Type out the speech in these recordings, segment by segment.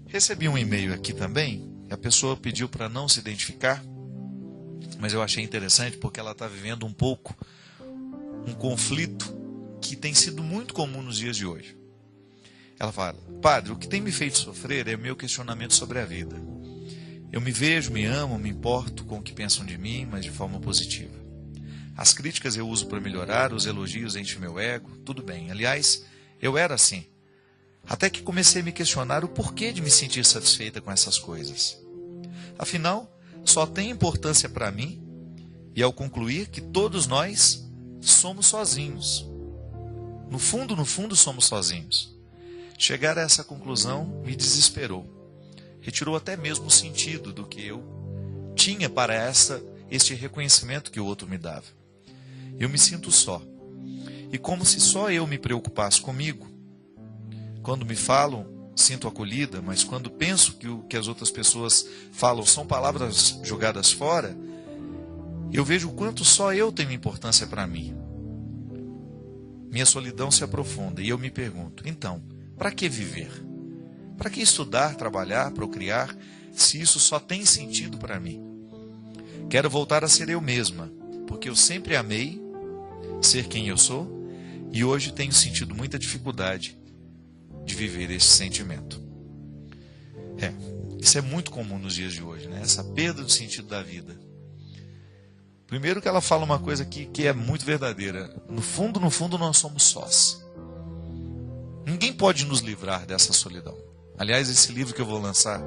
Recebi um e-mail aqui também, a pessoa pediu para não se identificar, mas eu achei interessante porque ela está vivendo um pouco um conflito que tem sido muito comum nos dias de hoje. Ela fala: padre, o que tem me feito sofrer é o meu questionamento sobre a vida. Eu me vejo, me amo, me importo com o que pensam de mim, mas de forma positiva. As críticas eu uso para melhorar, os elogios enchem meu ego, tudo bem. Aliás, eu era assim. Até que comecei a me questionar o porquê de me sentir satisfeita com essas coisas. Afinal, só tem importância para mim, e ao concluir que todos nós somos sozinhos. No fundo, somos sozinhos. Chegar a essa conclusão me desesperou. Retirou até mesmo o sentido do que eu tinha para este reconhecimento que o outro me dava. Eu me sinto só. E como se só eu me preocupasse comigo. Quando me falam, sinto acolhida, mas quando penso que o que as outras pessoas falam são palavras jogadas fora, eu vejo o quanto só eu tenho importância para mim. Minha solidão se aprofunda e eu me pergunto, então, para que viver? Para que estudar, trabalhar, procriar, se isso só tem sentido para mim? Quero voltar a ser eu mesma, porque eu sempre amei ser quem eu sou e hoje tenho sentido muita dificuldade de viver esse sentimento. Isso é muito comum nos dias de hoje, né? Essa perda do sentido da vida. Primeiro que ela fala uma coisa que é muito verdadeira. No fundo, nós somos sós. Ninguém pode nos livrar dessa solidão. Aliás, esse livro que eu vou lançar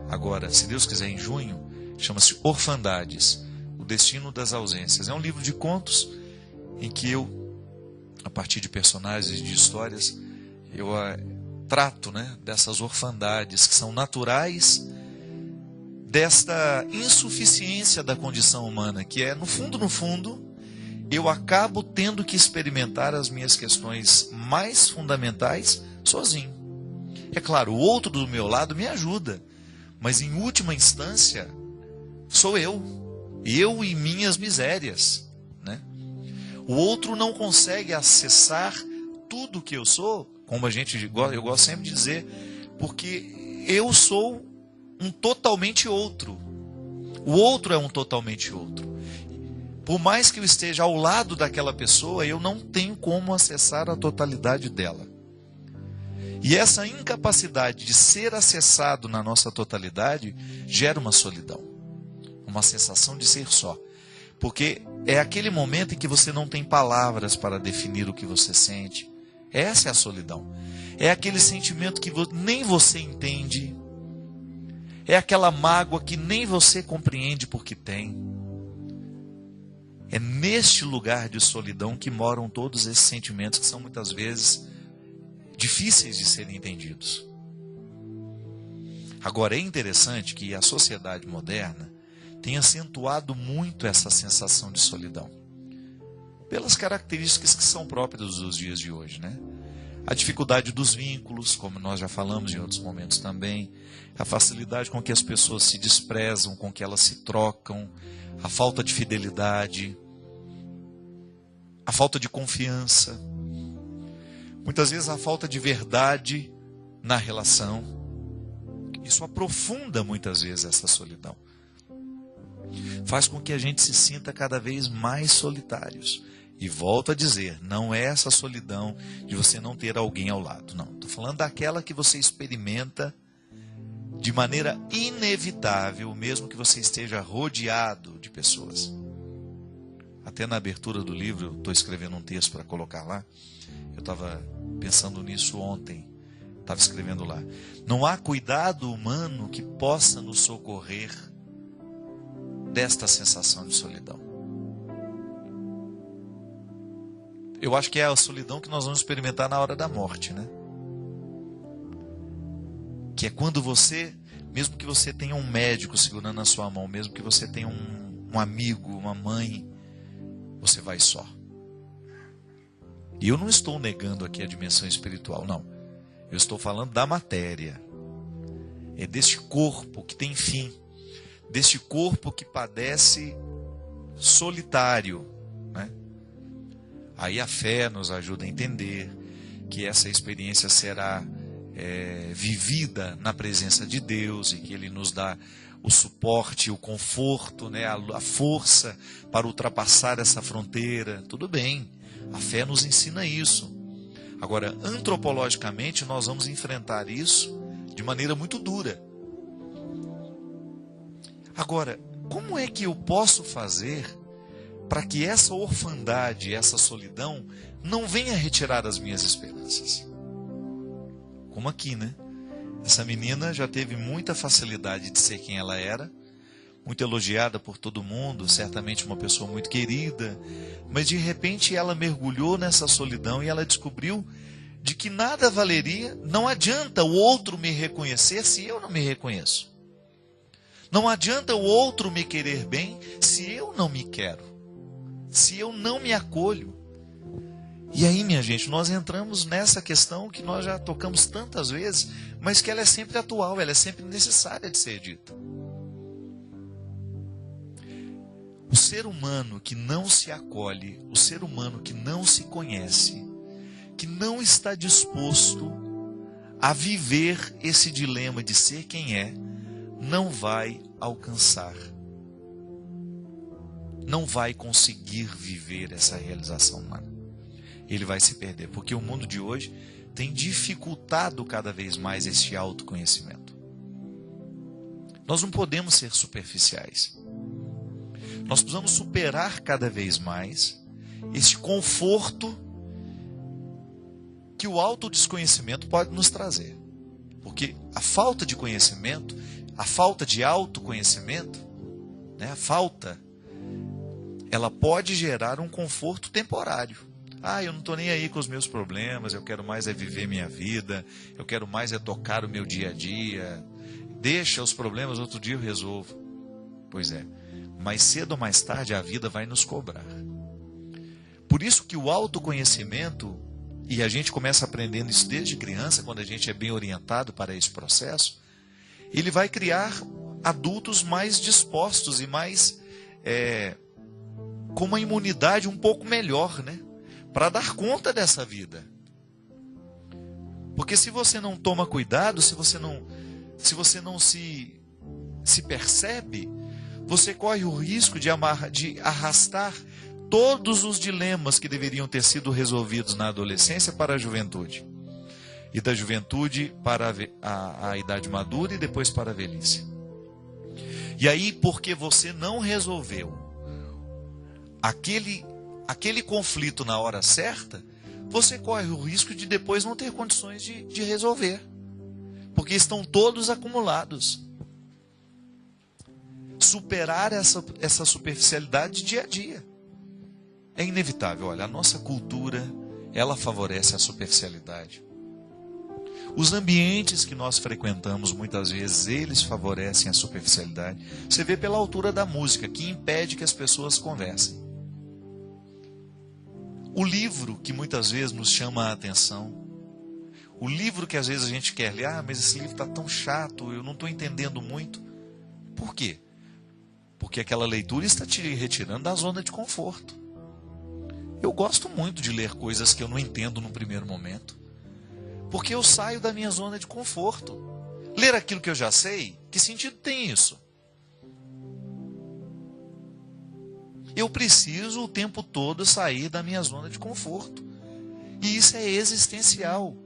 agora, se Deus quiser, em junho, chama-se Orfandades, O Destino das Ausências. É um livro de contos em que eu, a partir de personagens e de histórias, eu trato, dessas orfandades que são naturais desta insuficiência da condição humana, que é, no fundo, eu acabo tendo que experimentar as minhas questões mais fundamentais sozinho. É claro, o outro do meu lado me ajuda, mas em última instância, sou eu e minhas misérias, O outro não consegue acessar tudo que eu sou, como eu gosto sempre de dizer, porque eu sou um totalmente outro. O outro é um totalmente outro. Por mais que eu esteja ao lado daquela pessoa, eu não tenho como acessar a totalidade dela. E essa incapacidade de ser acessado na nossa totalidade gera uma solidão, uma sensação de ser só. Porque é aquele momento em que você não tem palavras para definir o que você sente. Essa é a solidão. É aquele sentimento que nem você entende. É aquela mágoa que nem você compreende porque tem. É neste lugar de solidão que moram todos esses sentimentos que são muitas vezes difíceis de serem entendidos. Agora, é interessante que a sociedade moderna tem acentuado muito essa sensação de solidão, pelas características que são próprias dos dias de hoje, A dificuldade dos vínculos, como nós já falamos em outros momentos também, a facilidade com que as pessoas se desprezam, com que elas se trocam, a falta de fidelidade, a falta de confiança, muitas vezes a falta de verdade na relação. Isso aprofunda muitas vezes essa solidão. Faz com que a gente se sinta cada vez mais solitários. E volto a dizer, não é essa solidão de você não ter alguém ao lado. Não, estou falando daquela que você experimenta de maneira inevitável, mesmo que você esteja rodeado de pessoas. Até na abertura do livro, eu estou escrevendo um texto para colocar lá. Eu estava pensando nisso ontem. Estava escrevendo lá. Não há cuidado humano que possa nos socorrer desta sensação de solidão. Eu acho que é a solidão que nós vamos experimentar na hora da morte, Que é quando você, mesmo que você tenha um médico segurando na sua mão, mesmo que você tenha um amigo, uma mãe, você vai só. E eu não estou negando aqui a dimensão espiritual, não. Eu estou falando da matéria. É deste corpo que tem fim. Deste corpo que padece solitário, Aí a fé nos ajuda a entender que essa experiência será vivida na presença de Deus, e que Ele nos dá o suporte, o conforto, né, a força para ultrapassar essa fronteira. Tudo bem, a fé nos ensina isso. Agora, antropologicamente, nós vamos enfrentar isso de maneira muito dura. Agora, como é que eu posso fazer para que essa orfandade, essa solidão, não venha retirar as minhas esperanças? Como aqui, né? Essa menina já teve muita facilidade de ser quem ela era, muito elogiada por todo mundo, certamente uma pessoa muito querida, mas de repente ela mergulhou nessa solidão e ela descobriu de que nada valeria, não adianta o outro me reconhecer se eu não me reconheço. Não adianta o outro me querer bem se eu não me quero, se eu não me acolho. E aí, minha gente, nós entramos nessa questão que nós já tocamos tantas vezes, mas que ela é sempre atual, ela é sempre necessária de ser dita. O ser humano que não se acolhe, o ser humano que não se conhece, que não está disposto a viver esse dilema de ser quem é, não vai alcançar, não vai conseguir viver essa realização humana. Ele vai se perder, porque o mundo de hoje tem dificultado cada vez mais esse autoconhecimento. Nós não podemos ser superficiais. Nós precisamos superar cada vez mais esse conforto que o autodesconhecimento pode nos trazer. Porque a falta de conhecimento, a falta de autoconhecimento, né, ela pode gerar um conforto temporário. Eu não estou nem aí com os meus problemas, eu quero mais é viver minha vida, eu quero mais é tocar o meu dia a dia, deixa os problemas, outro dia eu resolvo. Pois é, mais cedo ou mais tarde a vida vai nos cobrar. Por isso que o autoconhecimento, e a gente começa aprendendo isso desde criança, quando a gente é bem orientado para esse processo, ele vai criar adultos mais dispostos e mais com uma imunidade um pouco melhor, né? Para dar conta dessa vida. Porque se você não toma cuidado, se você não se percebe, você corre o risco de arrastar todos os dilemas que deveriam ter sido resolvidos na adolescência para a juventude. E da juventude para a idade madura e depois para a velhice. E aí, porque você não resolveu aquele conflito na hora certa, você corre o risco de depois não ter condições de resolver. Porque estão todos acumulados. Superar essa superficialidade dia a dia. É inevitável. Olha, a nossa cultura, ela favorece a superficialidade. Os ambientes que nós frequentamos, muitas vezes, eles favorecem a superficialidade. Você vê pela altura da música, que impede que as pessoas conversem. O livro que muitas vezes nos chama a atenção, o livro que às vezes a gente quer ler, mas esse livro está tão chato, eu não estou entendendo muito. Por quê? Porque aquela leitura está te retirando da zona de conforto. Eu gosto muito de ler coisas que eu não entendo no primeiro momento, porque eu saio da minha zona de conforto. Ler aquilo que eu já sei, que sentido tem isso? Eu preciso o tempo todo sair da minha zona de conforto. E isso é existencial.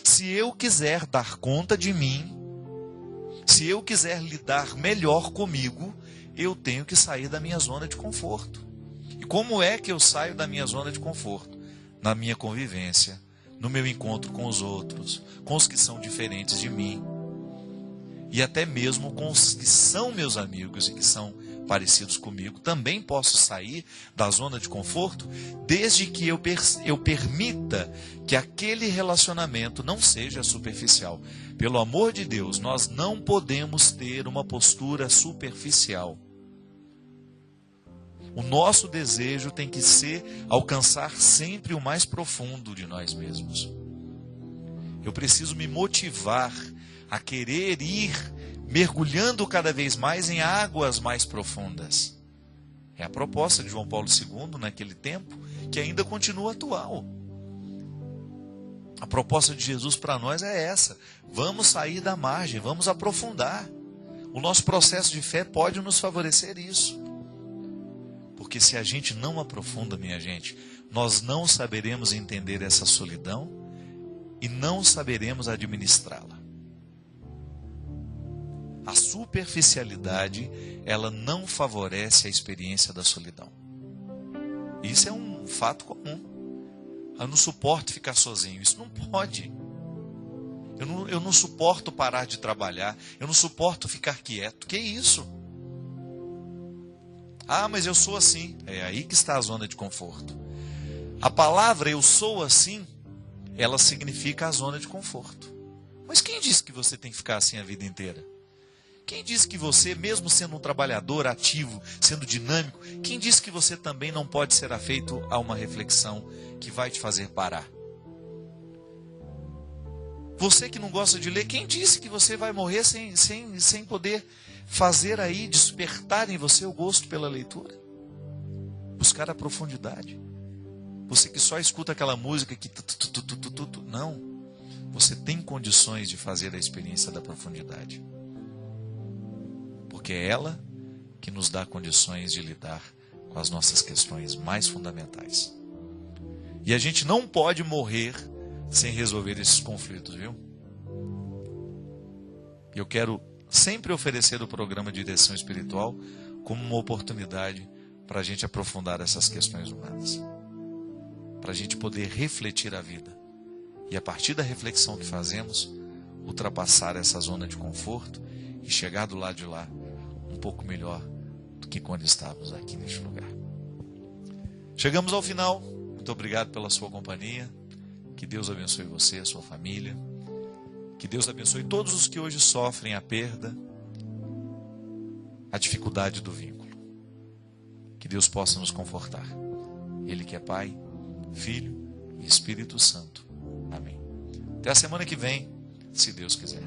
Se eu quiser dar conta de mim, se eu quiser lidar melhor comigo, eu tenho que sair da minha zona de conforto. E como é que eu saio da minha zona de conforto? Na minha convivência, no meu encontro com os outros, com os que são diferentes de mim. E até mesmo com os que são meus amigos e que são parecidos comigo, também posso sair da zona de conforto, desde que eu permita que aquele relacionamento não seja superficial. Pelo amor de Deus, nós não podemos ter uma postura superficial. O nosso desejo tem que ser alcançar sempre o mais profundo de nós mesmos. Eu preciso me motivar a querer ir mergulhando cada vez mais em águas mais profundas. É a proposta de João Paulo II naquele tempo, que ainda continua atual. A proposta de Jesus para nós é essa. Vamos sair da margem, vamos aprofundar. O nosso processo de fé pode nos favorecer isso. Porque se a gente não aprofunda, minha gente, nós não saberemos entender essa solidão e não saberemos administrá-la. A superficialidade, ela não favorece a experiência da solidão. Isso é um fato comum. Eu não suporto ficar sozinho. Isso não pode. Eu não suporto parar de trabalhar. Eu não suporto ficar quieto. Que isso? Ah, mas eu sou assim. É aí que está a zona de conforto. A palavra eu sou assim, ela significa a zona de conforto. Mas quem disse que você tem que ficar assim a vida inteira? Quem disse que você, mesmo sendo um trabalhador ativo, sendo dinâmico, quem disse que você também não pode ser afeito a uma reflexão que vai te fazer parar? Você que não gosta de ler, quem disse que você vai morrer sem poder fazer aí, despertar em você o gosto pela leitura? Buscar a profundidade. Você que só escuta aquela música que... Não. Você tem condições de fazer a experiência da profundidade. Porque é ela que nos dá condições de lidar com as nossas questões mais fundamentais. E a gente não pode morrer sem resolver esses conflitos, viu? Eu quero sempre oferecer o programa de direção espiritual como uma oportunidade para a gente aprofundar essas questões humanas. Para a gente poder refletir a vida. E a partir da reflexão que fazemos, ultrapassar essa zona de conforto e chegar do lado de lá um pouco melhor do que quando estávamos aqui neste lugar. Chegamos ao final. Muito obrigado pela sua companhia. Que Deus abençoe você, a sua família. Que Deus abençoe todos os que hoje sofrem a perda, a dificuldade do vínculo. Que Deus possa nos confortar. Ele que é Pai, Filho e Espírito Santo. Amém. Até a semana que vem, se Deus quiser.